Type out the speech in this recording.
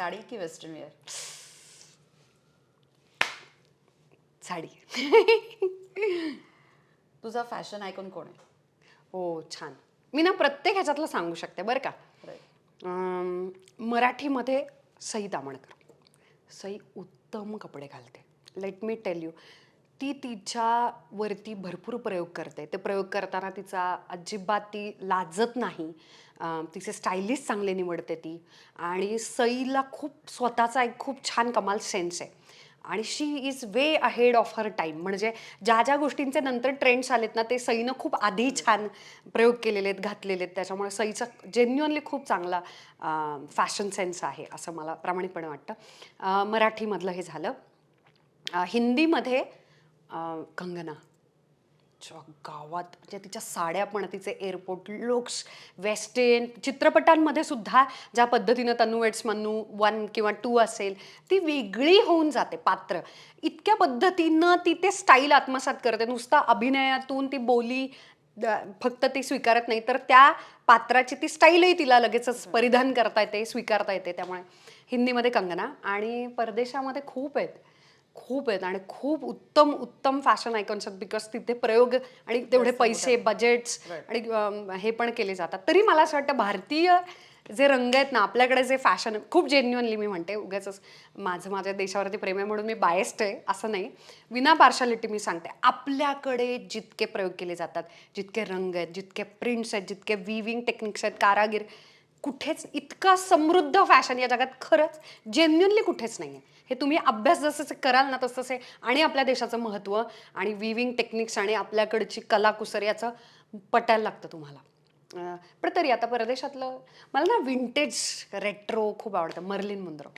साडी की western wear? Sari. तुझा fashion icon कोण आहे? हो छान. मी ना प्रत्येक ह्याच्यातलं सांगू शकते बरं का. मराठीमध्ये सई तामणकर. सई उत्तम कपडे घालते. Let me tell you. ती तिच्यावरती भरपूर प्रयोग करते. ते प्रयोग करताना तिचा अजिबात ती लाजत नाही. तिचे स्टायलिस्ट चांगले निवडते ती. आणि सईला खूप स्वतःचा एक खूप छान कमाल सेन्स आहे. आणि she is way ahead of her time. म्हणजे ज्या ज्या गोष्टींचे नंतर ट्रेंड्स आलेत ना ते सईनं खूप आधी छान प्रयोग केलेले आहेत, घातलेले आहेत. त्याच्यामुळे सईचा जेन्युअनली खूप चांगला फॅशन सेन्स आहे असं मला प्रामाणिकपणे वाटतं. मराठीमधलं हे झालं. हिंदीमध्ये कंगना. गावात म्हणजे तिच्या साड्या पण, तिचे एअरपोर्ट लुक्स, वेस्टर्न चित्रपटांमध्ये सुद्धा ज्या पद्धतीनं तनू वेट्स मन्नू 1 किंवा 2 असेल ती वेगळी होऊन जाते पात्र. इतक्या पद्धतीनं ती ते स्टाईल आत्मसात करते. नुसता अभिनयातून ती बोली फक्त ती स्वीकारत नाही तर त्या पात्राची ती स्टाईलही तिला लगेचच परिधान करता येते, स्वीकारता येते. त्यामुळे हिंदीमध्ये कंगना. आणि परदेशामध्ये खूप आहेत आणि खूप उत्तम उत्तम फॅशन आयकॉन्स आहेत. बिकॉज तिथे प्रयोग आणि तेवढे पैसे बजेट्स आणि हे पण केले जातात. तरी मला असं वाटतं भारतीय जे रंग आहेत ना आपल्याकडे जे फॅशन खूप जेन्युअनली मी म्हणते, उगाचच माझ्या देशावरती प्रेम आहे म्हणून मी बायस्ड आहे असं नाही. विना पार्शालिटी मी सांगते, आपल्याकडे जितके प्रयोग केले जातात, जितके रंग आहेत, जितके प्रिंट्स आहेत, जितके विविंग टेक्निक्स आहेत, कारागीर, कुठेच इतका समृद्ध फॅशन या जगात खरंच जेन्युअनली कुठेच नाही आहे. हे तुम्ही अभ्यास जसं कराल ना तसं आणि आपल्या देशाचं महत्त्व आणि विविंग टेक्निक्स आणि आपल्याकडची कलाकुसर याचं पटायला लागतं तुम्हाला. पण तरी आता परदेशातलं मला ना विंटेज रेट्रो खूप आवडतं. मर्लिन मुंद्रो.